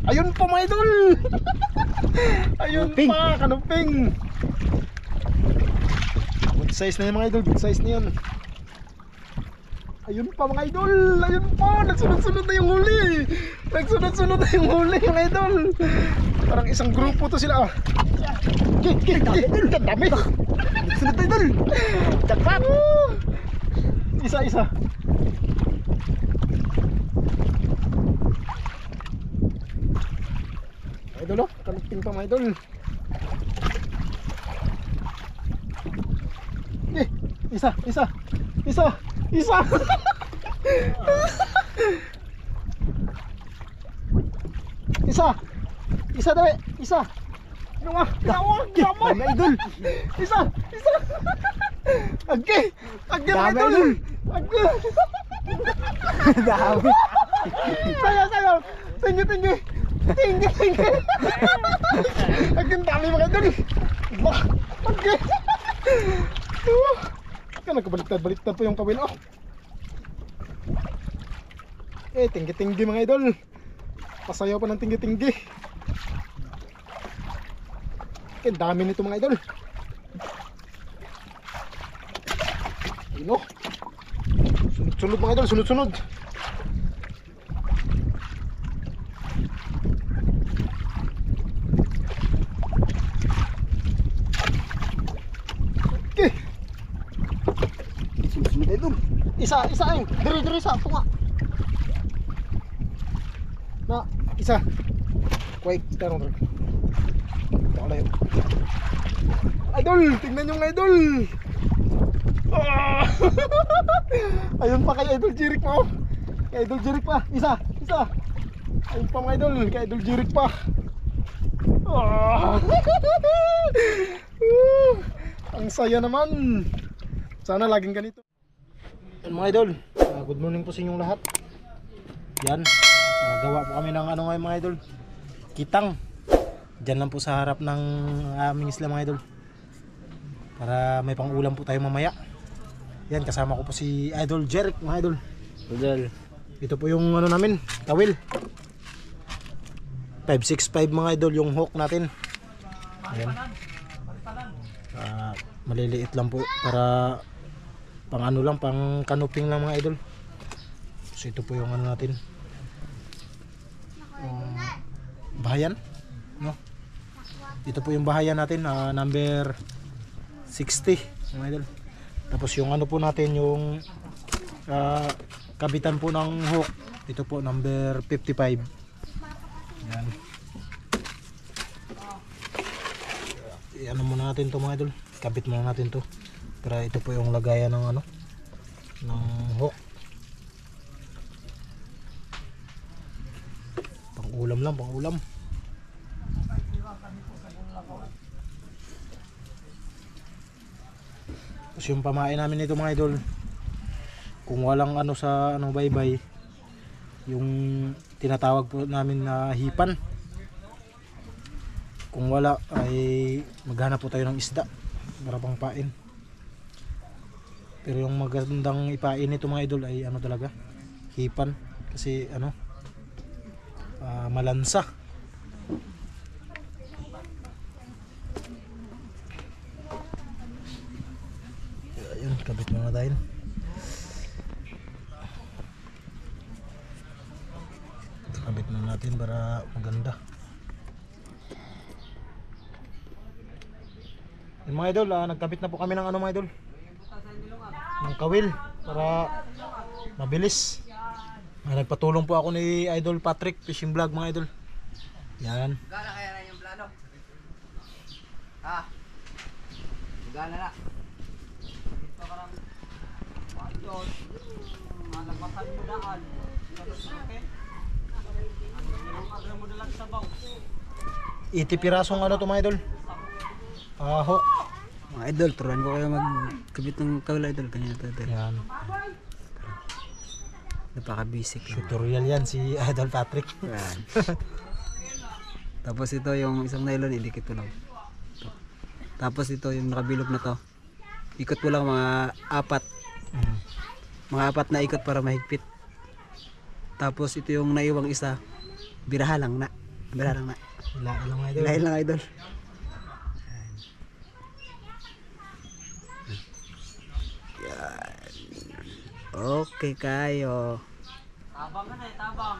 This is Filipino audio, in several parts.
Ayun pa mga idol. Ayun pa, kanuping. Good size na yan mga idol, good size na yan. Ayun pa mga idol, ayun pa, nagsunod-sunod na yung huli. Nagsunod-sunod na yung huli mga idol. Parang isang grupo to sila. Dami. Nagsunod na idol. Jackpot. Isa-isa. Idol oh, kanuping pa mga idol. Isa. Isa dali, isa. Ginawa, mga idol. Isa. Agke mga idol. Agke. Dami. Sayo. Tinggi. Agke dami mga idol. Agke. Nagkabaliktad po yung kawil oh. Tinggi mga idol. Pasayaw pa ng tinggi. Dami nito mga idol. Ayun oh. Sunod mga idol, sunod. Isa ay diri sa tunga. Na isa. Wait, tarong. Takalayo. Idol, tingnan yung idol. Ayun pa kay Idol Jirik pa oh. Kay Idol Jirik pa, isa. Ayun pa mga idol, kay Idol Jirik pa. Ang saya naman. Sana laging ganito. Yan mga idol, good morning po sa inyong lahat. Yan, gawa po kami ng ano ngayon mga idol, kitang. Diyan lang po sa harap ng aming isla mga idol, para may pang ulam po tayo mamaya. Yan, kasama ko po si Idol Jeric mga idol. Ito po yung ano namin, tawil 565 mga idol, yung hook natin. Ayan. Maliliit lang po, para pang ano lang, pang kanuping lang mga idol. So ito po yung ano natin, bahayan no? Ito po yung bahayan natin, number 60 mga idol. Tapos yung ano po natin, yung kabitan po ng hook, ito po number 55. Yan. Ano muna natin to mga idol, kabit muna natin to. Pero ito po yung lagayan ng ano, ng hook. Pang ulam lang, pang ulam. Tapos yung pamain namin nito mga idol, kung walang ano sa ano baybay, yung tinatawag po namin na hipan. Kung wala ay maghanap po tayo ng isda para pang pain. Pero yung magandang ipain nito mga idol ay ano talaga, hipan, kasi ano, malansa. Ayun, kabit muna tayo. Kabit na natin para maganda. Yung mga idol, nagkabit na po kami ng ano mga idol, ng kawil para mabilis. Nagpatulong po ako ni Idol Patrick Fishing Vlog mga idol. Yan. Gana kaya na yung plano? Gana na. Ito ka lang. Ayun. Malagpasan mo daan. Okay? Ang mo dalang sabaw. 80 pirasong ano to mga idol, hook. Mga idol, turuan ko kayo magkabit ng kawil idol. Kanya ito. Yan. Napaka-basic lang. Tutorial yan si Idol Patrick. Yan. Tapos ito yung isang nylon, idikit ko lang. Tapos ito yung nakabilog na to, ikot mo lang mga apat. Mga apat na ikot para mahigpit. Tapos ito yung naiwang isa, biraha lang na. Wala lang na. Hilain lang mga idol. Hilahin lang idol. Yan. Okay kayo. Tabang na tabang.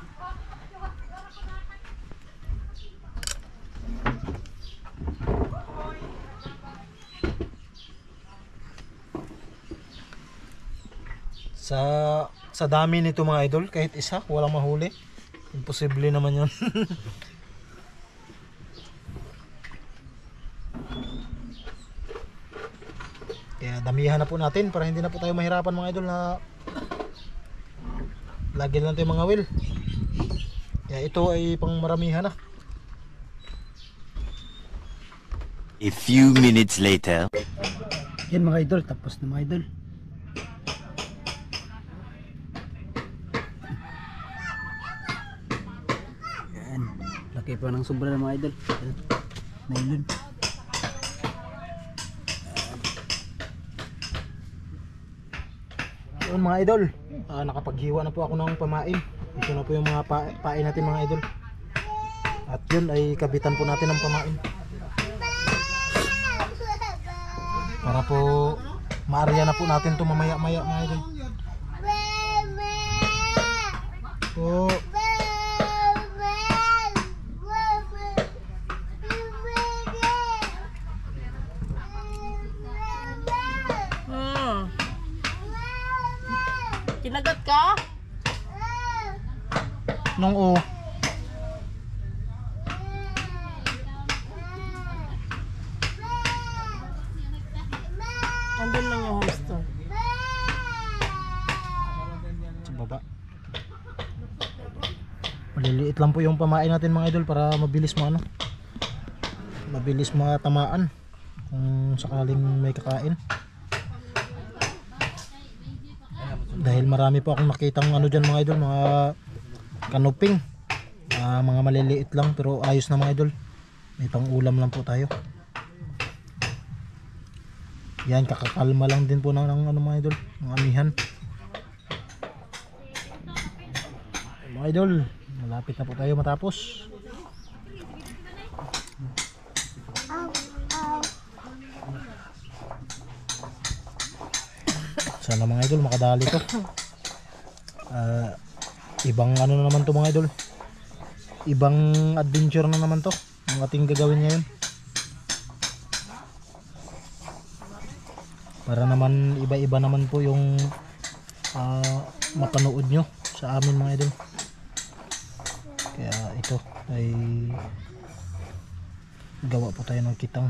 Sa dami nito mga idol, kahit isa walang mahuli. Imposible naman 'yon. Kaya damihan na po natin para hindi na po tayo mahirapan mga idol na lagi lang tayo mga will. Kaya ito ay pang maramihan na. A few minutes later. Yan mga idol, tapos na mga idol. Yan, laki pa ng sobra ng mga idol. Nylon. Yun mga idol, nakapaghiwa na po ako ng pamain. Ito na po yung mga pain natin mga idol. At yun ay kabitan po natin ng pamain. Para po maarya na po natin ito mamaya-maya mga idol. Po. Kinagat ka? Nung o. Nandun lang yung hamster. Sa baba. Maliliit lang po yung pamain natin mga idol para mabilis mabilis matamaan kung sakaling may kakain. Dahil marami po akong nakitang dyan mga idol, mga kanuping, mga maliliit lang pero ayos na mga idol. May pang ulam lang po tayo. Yan, kakakalma lang din po ng mga idol, mga amihan. Mga idol, malapit na po tayo matapos. Sana mga idol makadali to. Ibang na naman to mga idol. Ibang adventure na naman to ang ating gagawin ngayon. Para naman iba-iba naman po yung mapanood nyo sa amin mga idol. Kaya ito ay gawa po tayo ng kitang.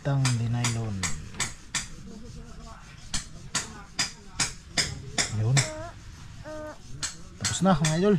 Kitang dinaylon. Yun. Tapos na mga idol.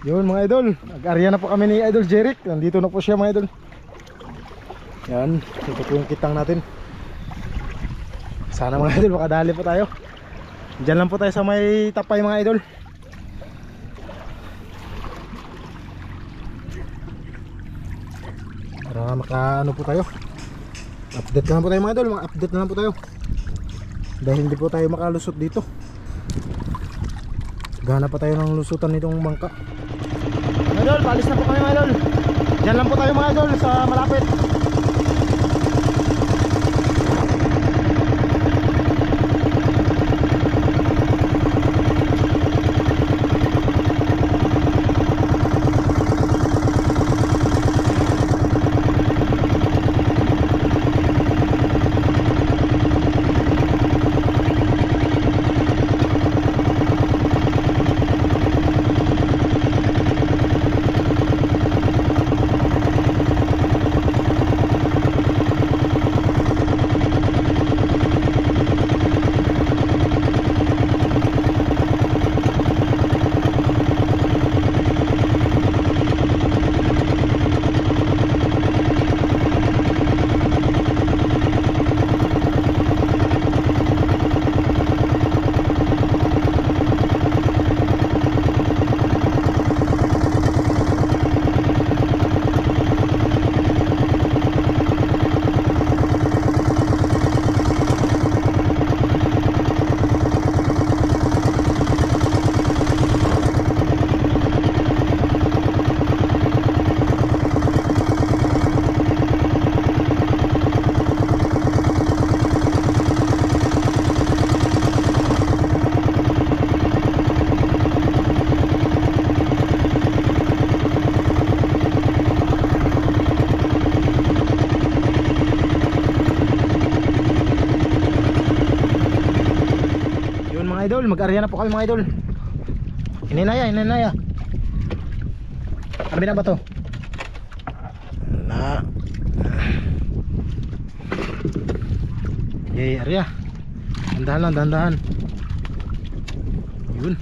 Yun mga idol, nag-arya na po kami ni Idol Jeric. Nandito na po siya mga idol. Yan, ito po yung kitang natin. Sana mga idol makadali po tayo. Diyan lang po tayo sa may tapay mga idol. Para makaano po tayo. Update na lang po tayo mga idol, update na lang po tayo. Dahil hindi po tayo makalusot dito. Gana pa tayo ng lusutan nitong bangka. Mga idol, paalis na po kami mga idol. Diyan lang po tayo mga idol sa malapit. idol, mag-area na po kami mga idol. Ininaya. Abi na ba to? Na. Okay, area. Dahan-dahan. Yun.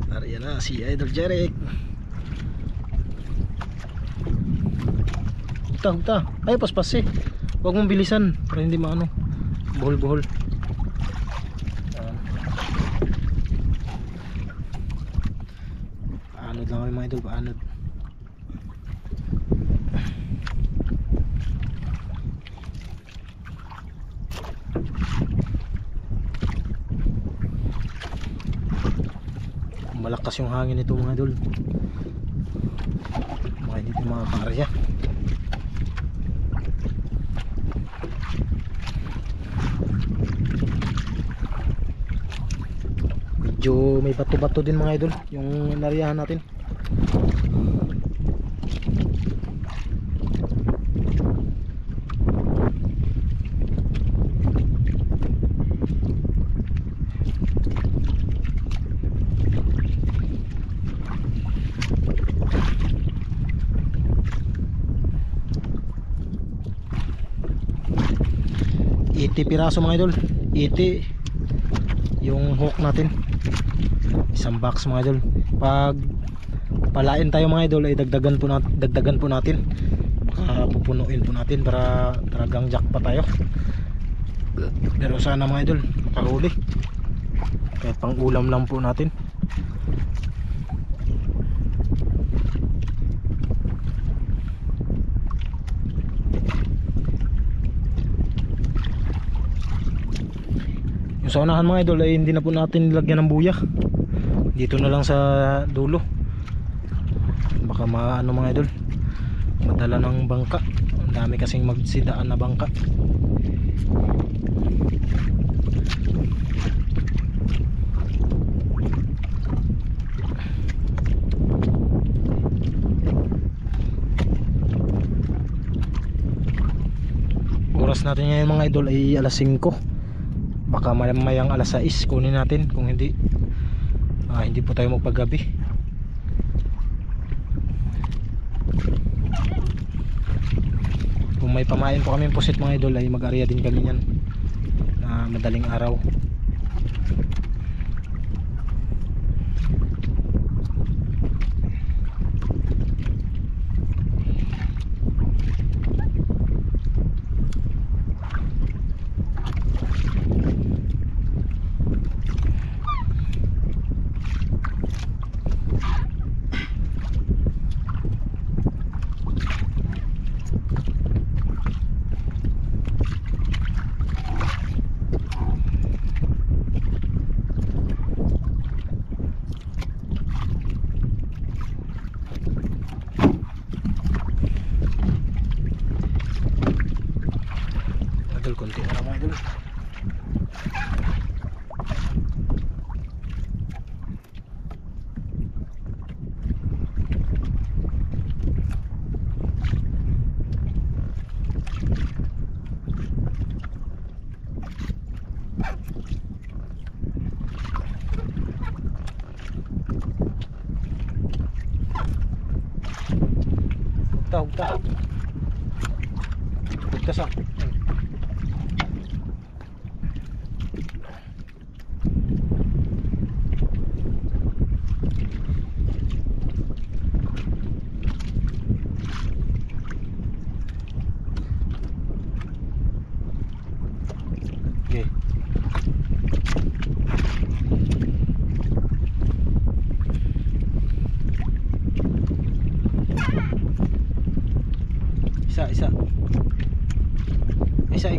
Arya na si Idol Jeric. Hugta. Ay, paspas eh. Huwag mong bilisan para hindi maano. Buhol. Paanod lang kami mga idol, paanod. Malakas yung hangin nito mga idol. Baka hindi ito makakarya. Medyo may bato-bato din mga idol yung nariyahan natin. Piraso mga idol, 80 yung hook natin, isang box mga idol. Pag palain tayo mga idol ay dagdagan po natin, baka pupunuin po natin para talagang jackpot tayo. Pero sana mga idol makahuli kahit pang ulam lang po natin. Sa unahan mga idol ay hindi na po natin nilagyan ng buya. Dito na lang sa dulo. Baka maano mga idol, madala ng bangka. Ang dami kasing magsidaan na bangka. Oras natin ngayon mga idol ay alas 5. Baka mamayang alas 6 kunin natin, kung hindi hindi po tayo magpagabi. Kung may pamain po kami pusit mga idol ay mag-area din kami yan na madaling araw. Konti na lang mga idol. Hugta sa okay. Isa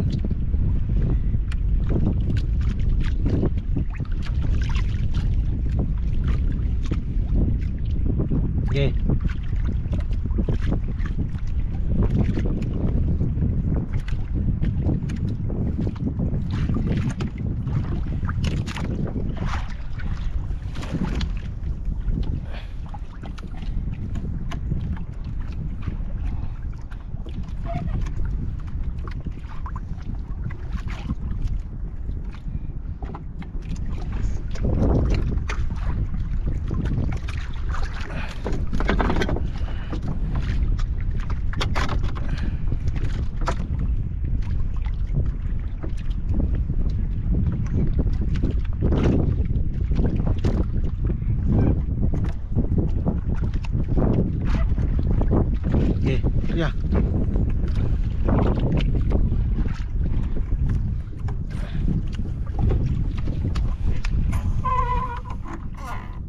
Okay, yeah.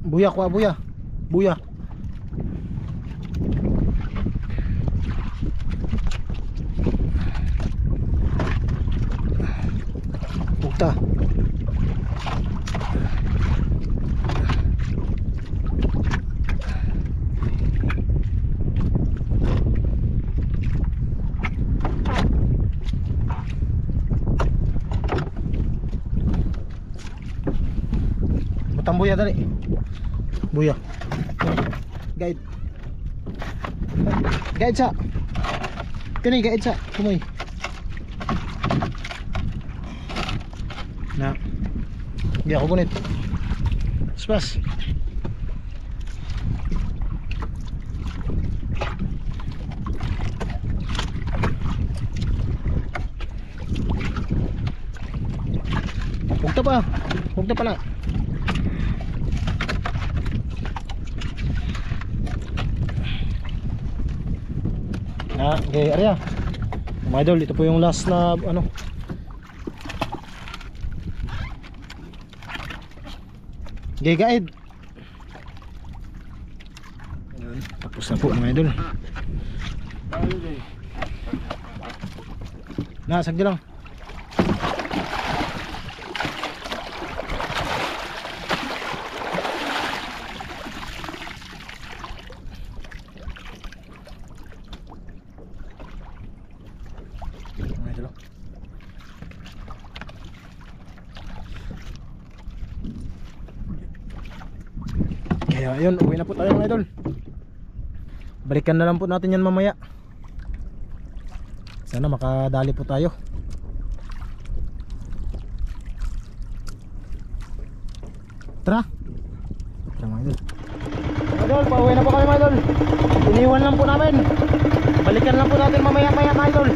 Buya kuha, buya. Buya. Bukta. Butang buya dali. Buya. Guide. Guide sa. Kani guide sa. Kumoy. Na. Hindi ako gunit. Spas. Hugta pa. Hugta pa na. Okay, Arya. Mga idol, ito po yung last na ano. Okay, guide. Ayun, tapos na po mga idol. Sagdi lang. Kaya ayun, uwi na po tayo mga idol. Balikan na lang po natin yan mamaya. Sana makadali po tayo. Tara. Tara mga idol. Mga idol, pauwi na po kami mga idol. Iniwan lang po namin. Balikan lang po natin mamaya mga idol.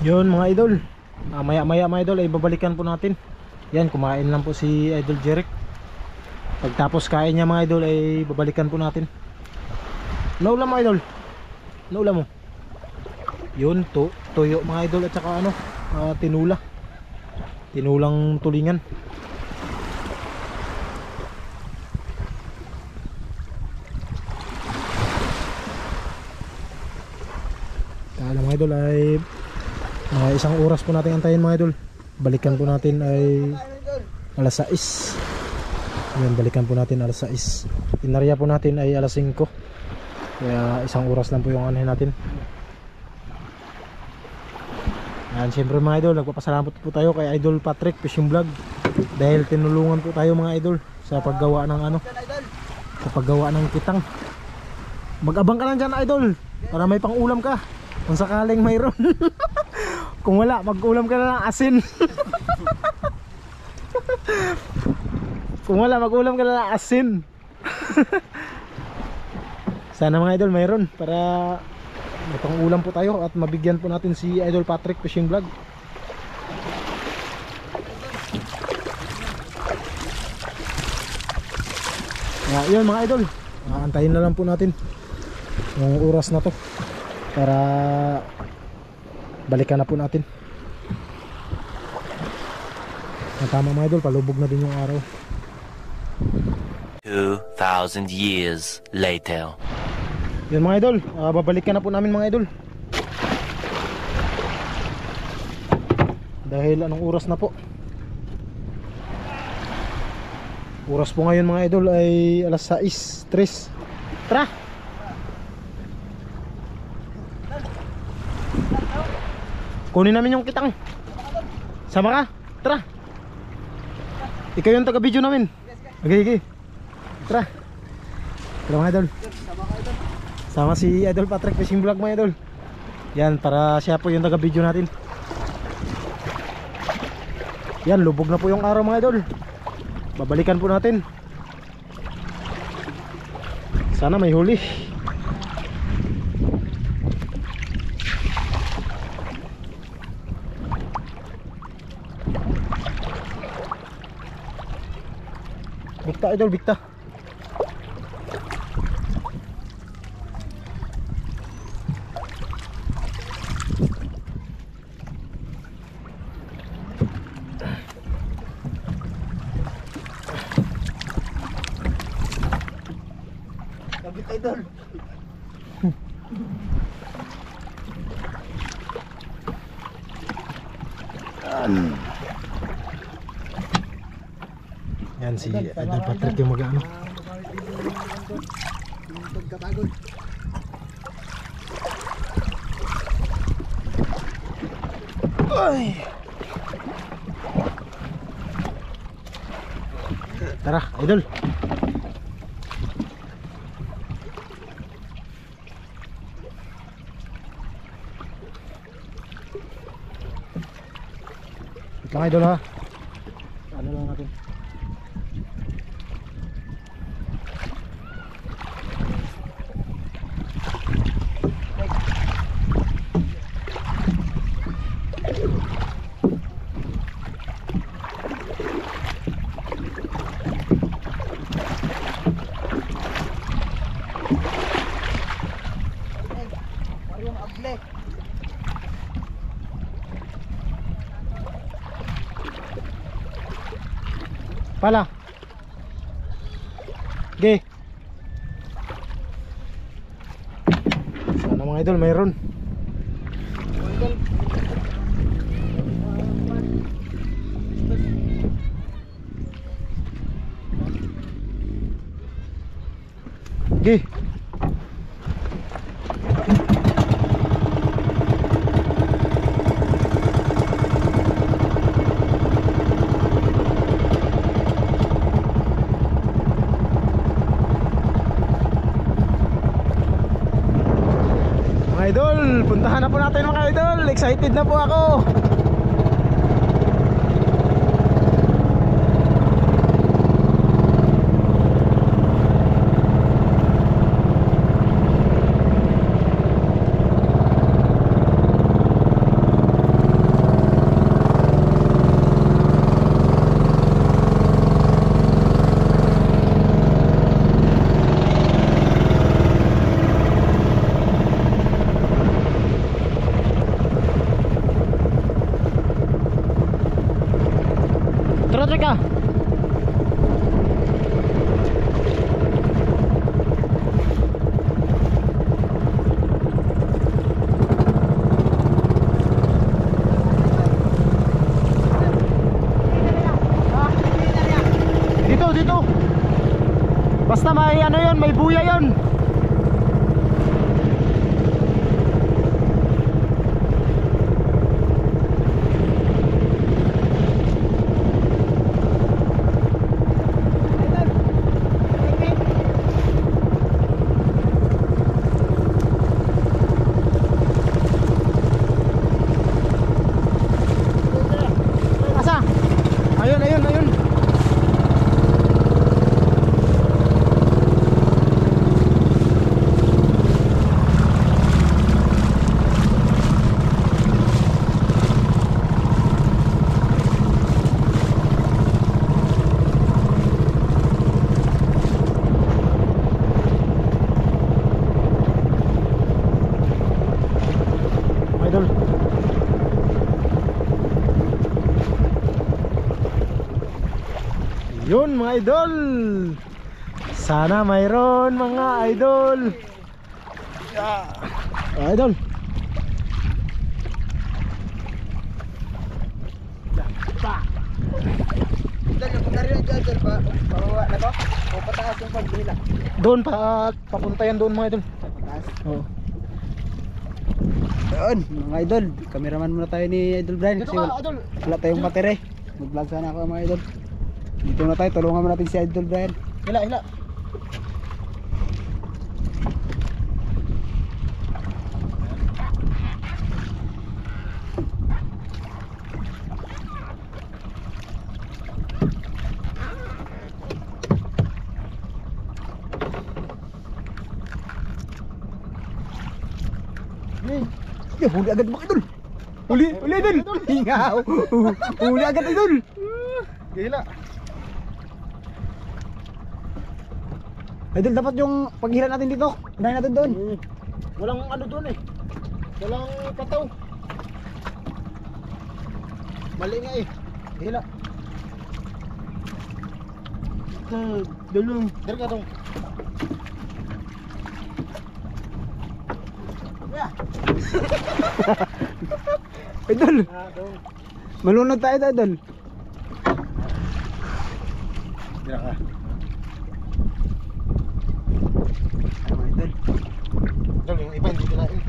Yun mga idol, maya maya mga idol ay babalikan po natin. Yan, kumain lang po si Idol Jeric. Pagtapos kain niya mga idol ay babalikan po natin. Naulam mga idol. Naulam mo. Yun, tuyo mga idol at saka ano, tinula. Tinulang tulingan. Kala mga idol ay isang oras po natin antayin mga idol. Balikan po natin ay alas 6. Yan, balikan po natin alas 6. Inarya po natin ay alas 5. Kaya isang oras lang po yung anahin natin. Yan, siyempre mga idol, nagpapasalamat po tayo kay Idol Patrick Fishing Vlog dahil tinulungan po tayo mga idol sa paggawa ng ano, sa paggawa ng kitang. Mag-abang ka lang dyan idol para may pang-ulam ka kung sakaling mayroon. Kung wala, mag-ulam ka na ng asin. Kung wala, mag-ulam ka na ng asin. Sana mga idol mayroon para may pang-ulam po tayo at mabigyan po natin si Idol Patrick Fishing Vlog. Yun mga idol, antayin na lang po natin yung oras na to para balikan na po natin. Ang tama mga idol, palubog na din yung araw. 2,000 years later. Yun mga idol, babalikan na po namin mga idol. Dahil anong oras na po? Oras po ngayon mga idol ay alas 6:03. Tara! Kunin namin yung kitang. Sama ka? Tara! Ikaw yung taga-video namin. Okay. Tara! Tara mga idol. Sama si Idol Patrick Fishing Vlog mga idol. Yan, para siya po yung taga-video natin. Yan, lubog na po yung araw mga idol. Babalikan po natin. Sana may huli. Bigta idol, bigta. Kabit idol. Yan si Idol Patrick yung mag-ano. Pagkapagod. Ay. Tara, idol. Wait lang idol ha. Ano lang natin. Parang able. Pala. Okay. Sana mga idol mayroon. Okay. Mga idol, puntahan na po natin mga idol. Excited na po ako. Patrick ah. Dito, dito. Basta may ano yun, may buya yun. Asa? Ayun, ayun, ayun. Idol. Yun mga idol. Sana mayroon mga idol. Yeah. Mga idol. Doon pa papunta yan doon mga idol. Oo. Ayun, mga idol, cameraman muna tayo ni Idol Brian Dito kasi ka idol. wala tayong batere. Mag-vlog sana ako mga idol. Dito na tayo, tulungan mo natin si Idol Brian. Hila, hila. Ya, huli agad mga idol. Huli idol. Hingaw. Huli agad idol. Hila. Idol, dapat yung paghila natin dito. Unahin natin doon. Walang ano doon eh. Walang pataw. Mali nga eh. Hila. Dulong. Dari ka dong. Idol, malunod tayo idol. Dira ka. Ano idol? Idol, yung iba hindi kinain.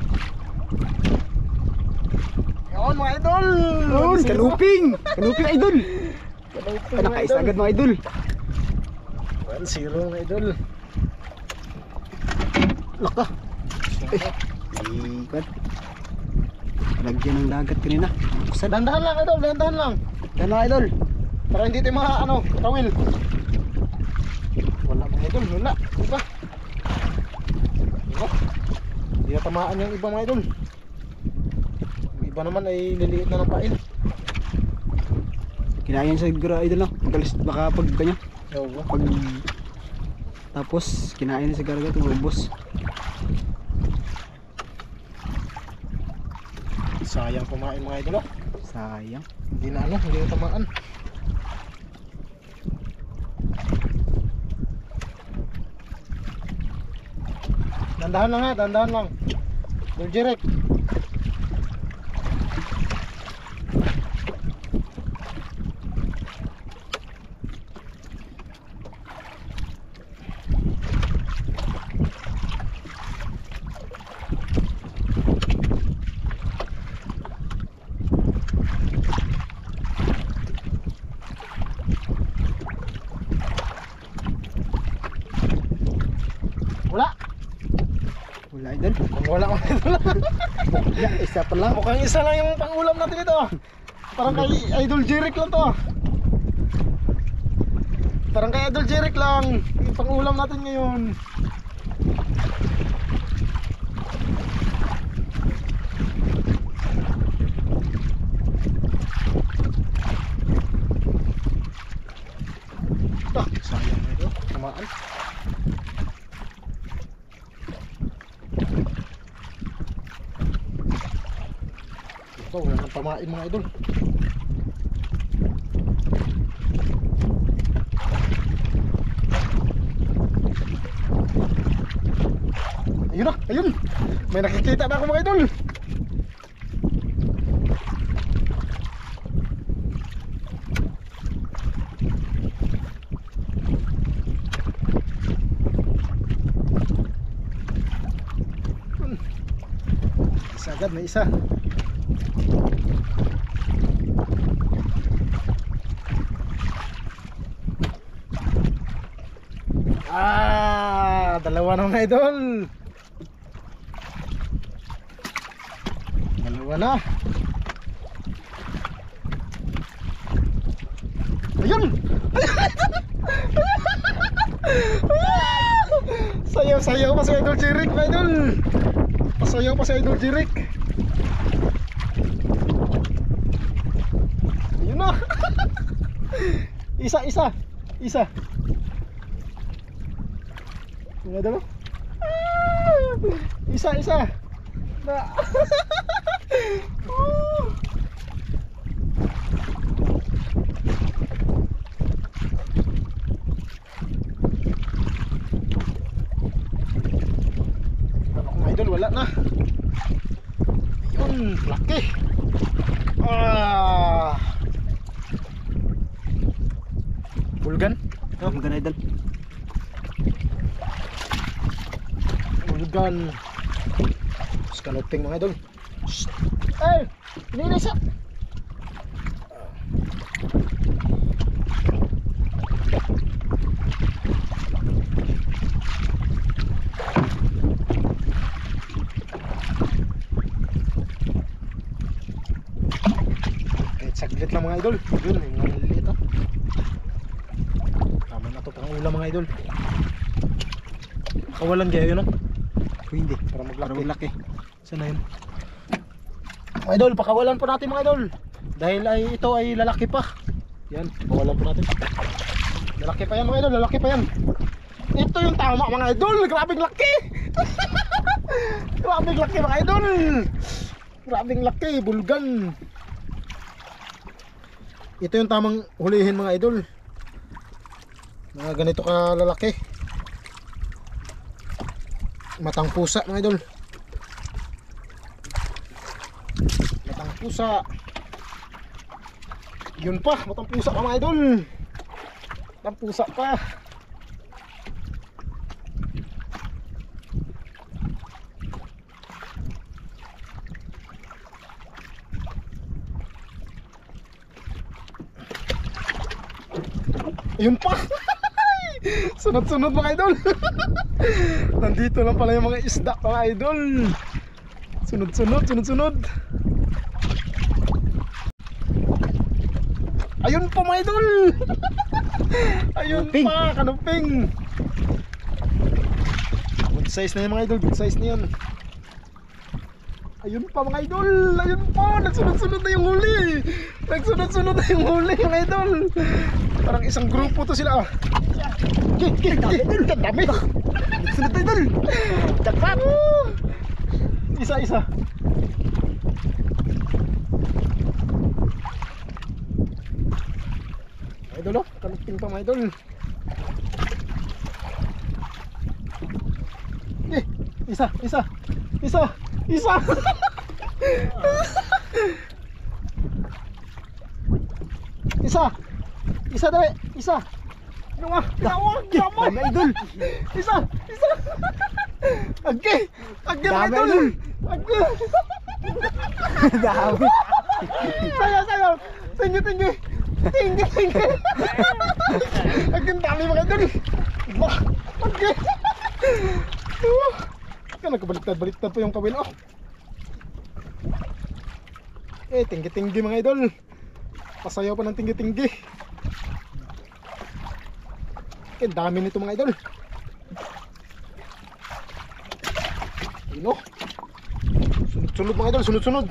Yun mga idol. Yun, kanuping. Kanuping idol. Kanuping, Nakais agad mga idol. 1-0 mga idol. Laka. Ikot. Lagyan ng dagat kanina. Dandahan lang idol, dandahan lang. Yan lang idol. Para hindi tayo mga ano, tawil. Wala mga idol, wala. Iba. Iba. Hindi na tamaan yung iba mga idol. Yung iba naman ay liliit na ng pain. Kinain sa siguro idol no. Magalis baka pag kanya. Oo. Pag tapos kinain sa siguro ito ubos. Sayang kumain mga idol. Sayang. Hindi na ano, hindi na tamaan. Dandahan lang ha, dandahan lang. Direct. Wala. Wala idol. Kung wala mga idol. Ya, isa pa lang. Mukhang isa lang yung pangulam natin ito. Parang kay Idol Jeric lang to. Parang kay Idol Jeric lang yung pangulam natin ngayon. Sayang na ito. Tamaan. Ito, wala nang tamain mga idol. Ayun na, ayun. May nakikita na ako mga idol. Isa agad, may isa. Dalawa na mga idol. Dalawa na. Ayun. Sayaw-sayaw pa si Idol Jirik, mga idol. Pasayaw pa si Idol Jirik. Ayun na. Isa. Mga idol. Isa. Na. Mga idol, wala na. Ayun, laki. Bulgan. Ang ganay idol. Bulgan. Skaloping mga idol. Shhh. Ay, ini siya. Kahit saglit lang mga idol. Yun, yung mga maliliit oh. Tama na to pang ulam mga idol. Kawalan kaya yun oh. Hindi. Para maglaki. Laki. Saan na yun? Mga idol, pakawalan po natin mga idol. Dahil ay ito ay lalaki pa. Yan, pakawalan po natin. Lalaki pa yan mga idol, lalaki pa yan. Ito yung tama mga idol, grabing laki. Grabing laki mga idol. Grabing laki, bulgan. Ito yung tamang hulihin mga idol. Mga ganito ka lalaki. Matang pusa mga idol. Matang pusa. Yun pa, matang pusa pa mga idol. Matang pusa pa. Yun pa. Sunod-sunod mga idol. Nandito lang pala yung mga isda mga idol. Sunod-sunod. Ayun pa mga idol. Ayun pa, kanuping. Good size na yan mga idol, good size na yan. Ayun pa mga idol. Ayun pa, nagsunod-sunod na yung huli. Nagsunod-sunod na yung huli mga idol. Parang isang grupo to sila. Dami. Sunod na idol. Dapat. Isa. Idol oh, kanuping pa mga idol. Isa. Isa dali, isa. Ginawa, mga idol. Isa. Agi mga idol. Agi. Dami. Sayo. Tinggi. Aging dami mga idol. Agi. Nagkabaliktad po yung kawil oh. Tinggi mga idol. Pasayaw pa ng tinggi. Dami nito mga idol. Ayun oh. Sunod mga idol, sunod.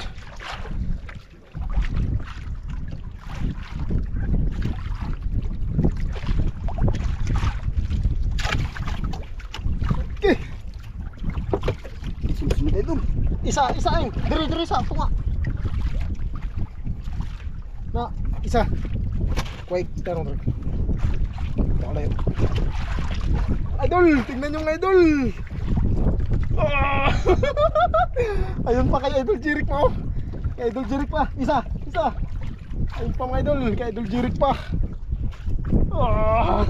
Okay. Sunod idol. Isa ay. Diri sa tunga. Na, isa. Wait, tarong. Idol, tingnan yung idol. Ah! Ayun pa kay Idol Jirik pa, oh. Kay Idol Jirik pa. Isa. Ayun pa mga idol. Kay Idol Jirik pa. Ah!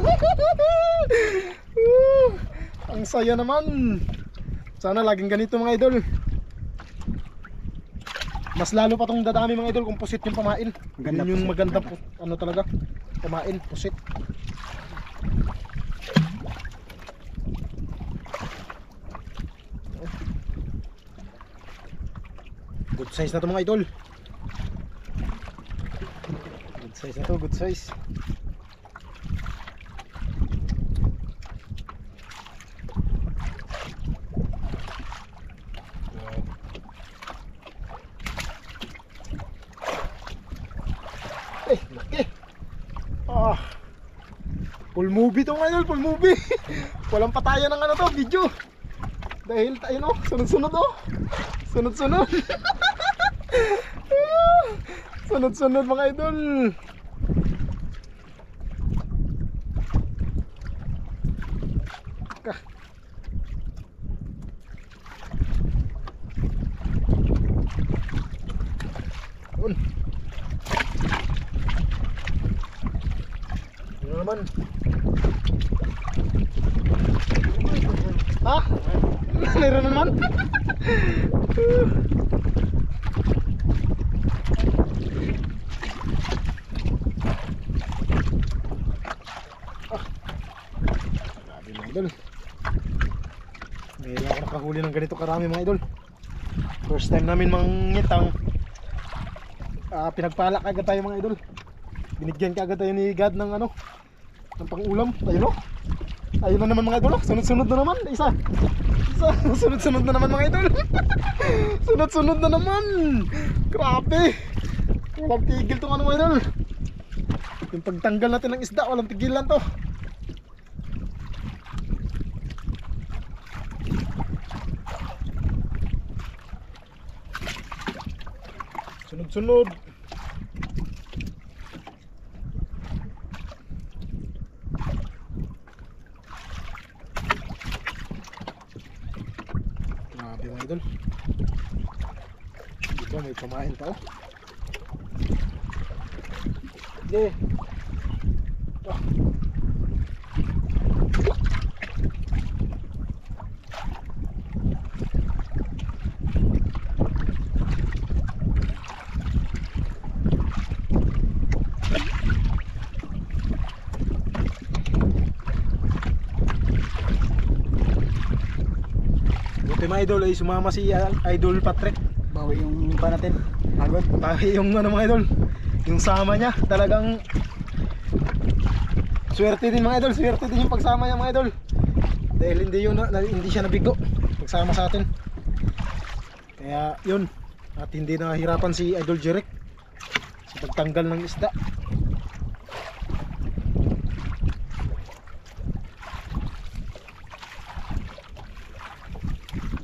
Ang saya naman. Sana laging ganito mga idol. Mas lalo pa tong dadami mga idol kung pusit yung pamain. Ganda Yun yung pusit, maganda ganda. ano talaga. Pamain, pusit. Good size na to mga idol. Good size na to, good size. Laki. Ah. Full movie to mga idol, full movie. Walang patayan ng ano to, video. Dahil tayo no, sunod-sunod oh. Sunod-sunod. Sunod-sunod mga idol. Yun. Yun naman. Ha? Meron naman. Grabe mga idol. Ngayon ako nakahuli ng ganito karami mga idol. First time namin mangitang. Pinagpala kagad tayo mga idol. Binigyan kagad tayo ni God ng ano, ng pang-ulam. Ayun o. Ayun na naman mga idol. Sunod-sunod na naman. Isa. Sunod-sunod na naman mga idol. Sunod-sunod na naman. Grabe. Walang tigil tong ano mga idol. Yung pagtanggal natin ng isda, walang tigilan to. Sunod-sunod. Grabe mga idol. Dito may pamain pa oh. Sige. Ah. Buti mga idol ay sumama si Idol Patrick. Bawi yung pa natin. Pagod. Tayo yung ano mga idol, yung sama niya talagang swerte din mga idol, swerte din yung pagsama niya mga idol. Dahil hindi siya nabigo pagsama sa atin. Kaya yun, at hindi nahihirapan si Idol Jirik sa pagtanggal ng isda.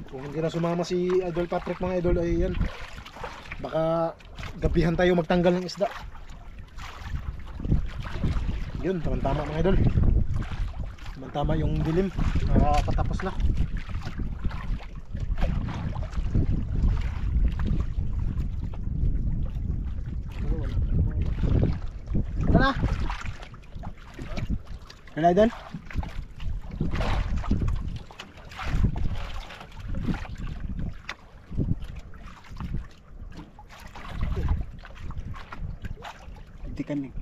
Kung hindi na sumama si Idol Patrick mga idol ay yan, baka gabihan tayo magtanggal ng isda. Yun, tama-tama mga idol. Tama-tama yung dilim. Patapos na. Tara. Ano idol? Tikan nih.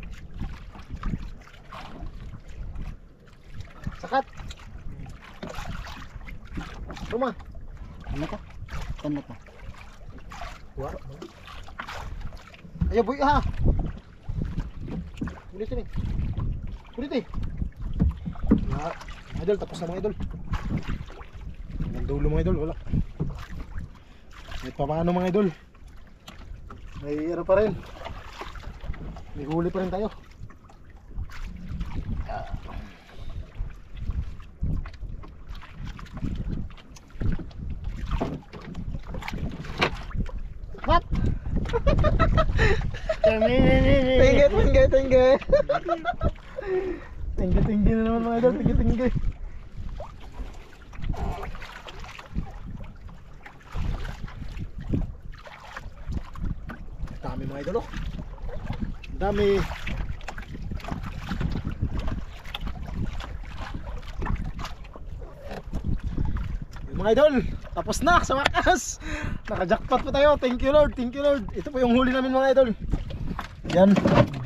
Sakat. Rumah. Ano ka? Saan na to? Wala. Ayo boy ha. Kulit sini. Kulit eh. Ya, idol tapos na mga idol. Hanggang dulo mga idol, wala. May paano mga idol. May ano pa rin. May huli pa rin tayo. What? Tinggi. Tinggi na naman mga idol, tinggi. mga idol, oh. Ang dami. Yung mga idol, tapos na sa wakas. Naka-jackpot po tayo. Thank you Lord, thank you Lord. Ito po yung huli namin mga idol. Yan,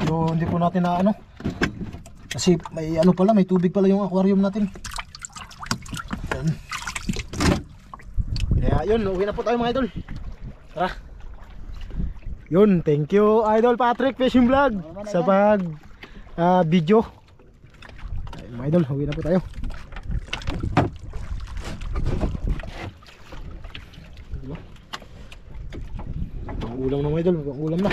hindi po natin na ano. Kasi may ano pala, may tubig pala yung aquarium natin. Yan. Kaya yun, uwi na po tayo mga idol. Tara. Yun, thank you Idol Patrick Fishing Vlog sa pag video. Ay, mga idol, uwi na po tayo. Ang ulam na mga idol, ang ulam na.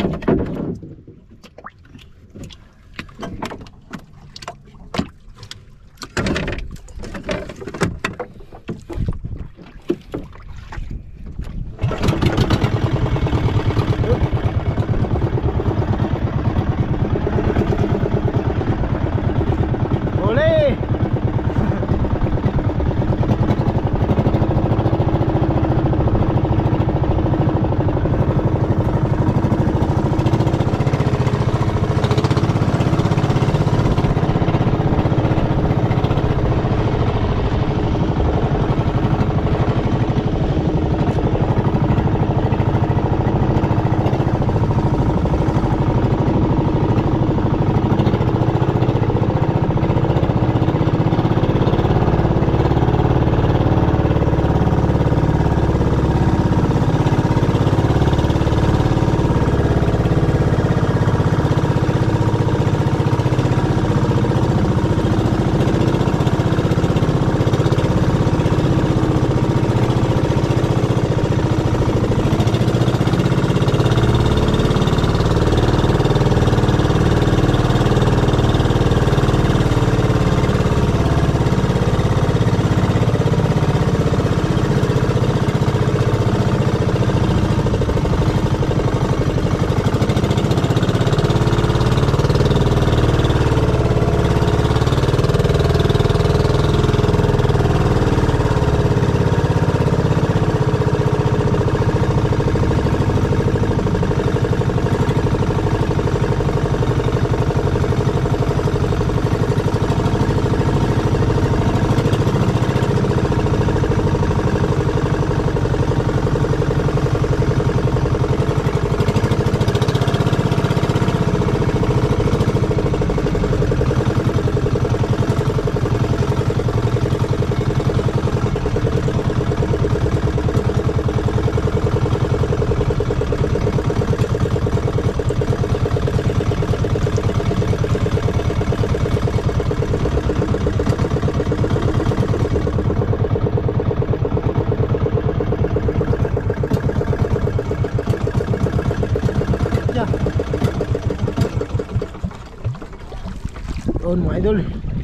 Yun mga idol,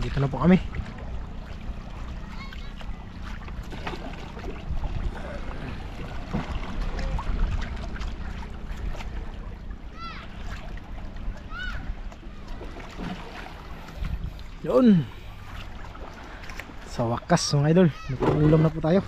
dito na po kami. Yun, sa wakas mga idol, nag-uulam na po tayo.